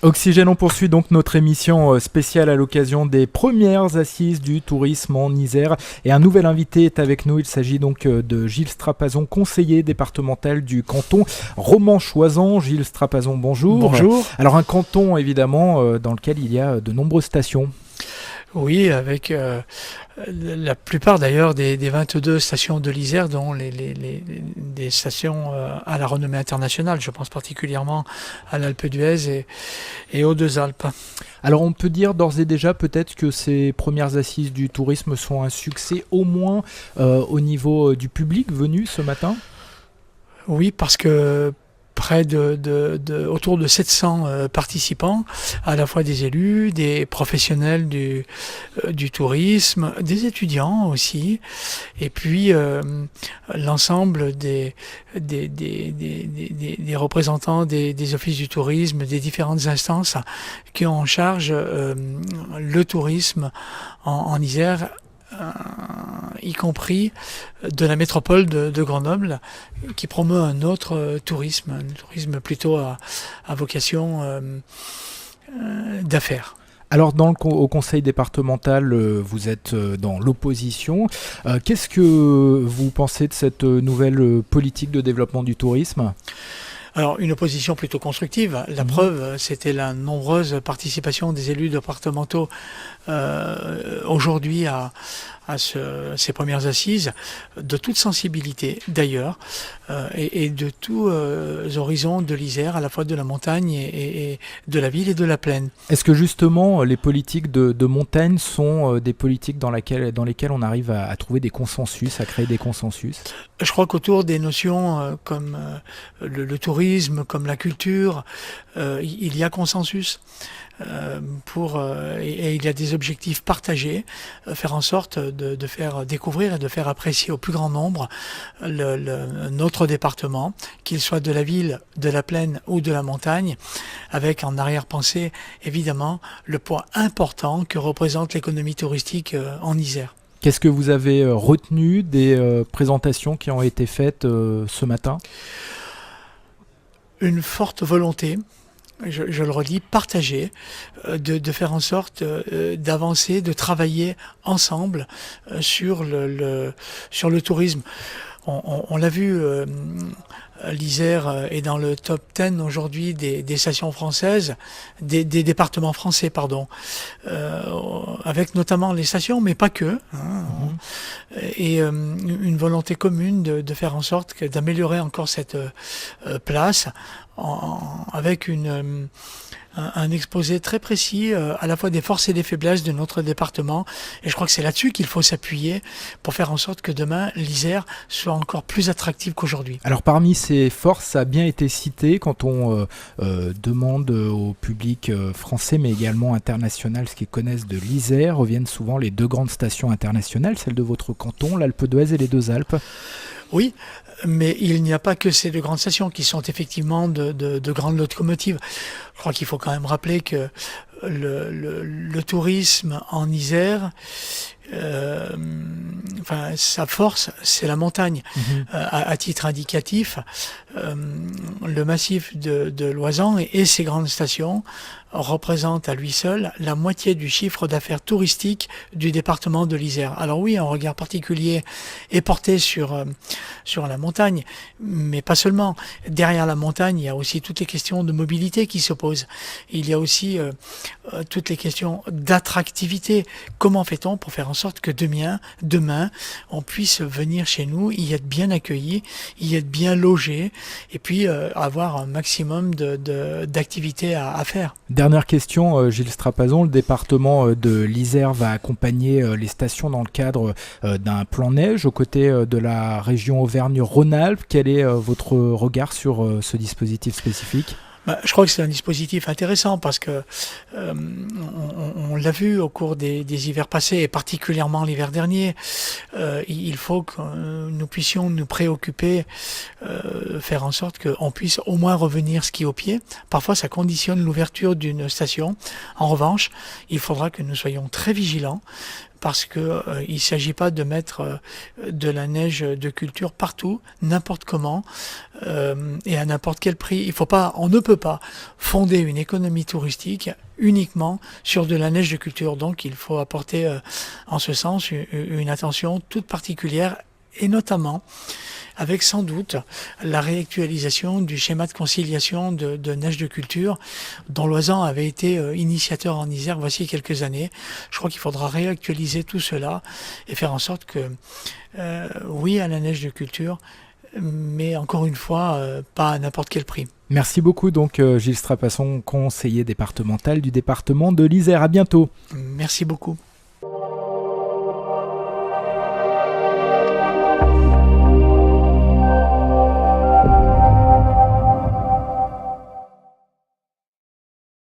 Oxygène, on poursuit donc notre émission spéciale à l'occasion des premières assises du tourisme en Isère. Et un nouvel invité est avec nous. Il s'agit donc de Gilles Strapazon, conseiller départemental du canton Romans-Choiseul. Gilles Strapazon, bonjour. Bonjour. Alors un canton évidemment dans lequel il y a de nombreuses stations. Oui, avec la plupart d'ailleurs des 22 stations de l'Isère, dont des stations à la renommée internationale. Je pense particulièrement à l'Alpe d'Huez et aux Deux Alpes. Alors on peut dire d'ores et déjà peut-être que ces premières assises du tourisme sont un succès au moins au niveau du public venu ce matin. Oui, parce que près autour de 700 participants, à la fois des élus, des professionnels du tourisme, des étudiants aussi, et puis l'ensemble des représentants des offices du tourisme, des différentes instances qui ont en charge le tourisme en Isère, y compris de la métropole de Grenoble, qui promeut un autre tourisme, un tourisme plutôt à vocation d'affaires. Alors au conseil départemental, vous êtes dans l'opposition. Qu'est-ce que vous pensez de cette nouvelle politique de développement du tourisme ? Alors, une opposition plutôt constructive. La preuve, c'était la nombreuse participation des élus départementaux aujourd'hui à ces premières assises, de toute sensibilité d'ailleurs, et de tous horizons de l'Isère, à la fois de la montagne et de la ville et de la plaine. Est-ce que justement les politiques de montagne sont des politiques dans lesquelles on arrive à trouver des consensus, à créer des consensus ? Je crois qu'autour des notions comme le tourisme, comme la culture, il y a consensus. Et il y a des objectifs partagés, faire en sorte de faire découvrir et de faire apprécier au plus grand nombre notre département, qu'il soit de la ville, de la plaine ou de la montagne, avec en arrière-pensée évidemment le poids important que représente l'économie touristique en Isère. Qu'est-ce que vous avez retenu des présentations qui ont été faites ce matin ? Une forte volonté, je le redis, partagée, de faire en sorte d'avancer, de travailler ensemble sur le tourisme. On l'a vu, l'Isère est dans le top 10 aujourd'hui des stations françaises, des départements français, pardon, avec notamment les stations, mais pas que, et une volonté commune de faire en sorte d'améliorer encore cette place avec un exposé très précis à la fois des forces et des faiblesses de notre département, et je crois que c'est là-dessus qu'il faut s'appuyer pour faire en sorte que demain l'Isère soit encore plus attractive qu'aujourd'hui. Alors parmi ces forces, ça a bien été cité quand on demande au public français mais également international ce qu'ils connaissent de l'Isère, reviennent souvent les deux grandes stations internationales, celle de votre canton, l'Alpe d'Huez et les Deux Alpes. Oui, mais il n'y a pas que ces deux grandes stations qui sont effectivement de grandes locomotives. Je crois qu'il faut quand même rappeler que le tourisme en Isère, sa force, c'est la montagne. À titre indicatif, le massif de Loisan et ses grandes stations représente à lui seul la moitié du chiffre d'affaires touristique du département de l'Isère. Alors oui, un regard particulier est porté sur la montagne, mais pas seulement. Derrière la montagne, il y a aussi toutes les questions de mobilité qui se posent. Il y a aussi toutes les questions d'attractivité. Comment fait-on pour faire en sorte que demain, on puisse venir chez nous, y être bien accueilli, y être bien logé, et puis avoir un maximum d'activités à faire. Dernière question, Gilles Strapazon, le département de l'Isère va accompagner les stations dans le cadre d'un plan neige aux côtés de la région Auvergne-Rhône-Alpes. Quel est votre regard sur ce dispositif spécifique ? Je crois que c'est un dispositif intéressant parce que on l'a vu au cours des hivers passés et particulièrement l'hiver dernier. Il faut que nous puissions nous préoccuper, faire en sorte qu'on puisse au moins revenir ski au pied. Parfois, ça conditionne l'ouverture d'une station. En revanche, il faudra que nous soyons très vigilants parce que il ne s'agit pas de mettre de la neige de culture partout, n'importe comment, et à n'importe quel prix. On ne peut pas fonder une économie touristique uniquement sur de la neige de culture. Donc il faut apporter en ce sens une attention toute particulière, et notamment avec sans doute la réactualisation du schéma de conciliation de neige de culture dont Loisan avait été initiateur en Isère voici quelques années. Je crois qu'il faudra réactualiser tout cela et faire en sorte que oui à la neige de culture, mais encore une fois pas à n'importe quel prix. Merci beaucoup donc Gilles Strapasson, conseiller départemental du département de l'Isère. À bientôt. Merci beaucoup.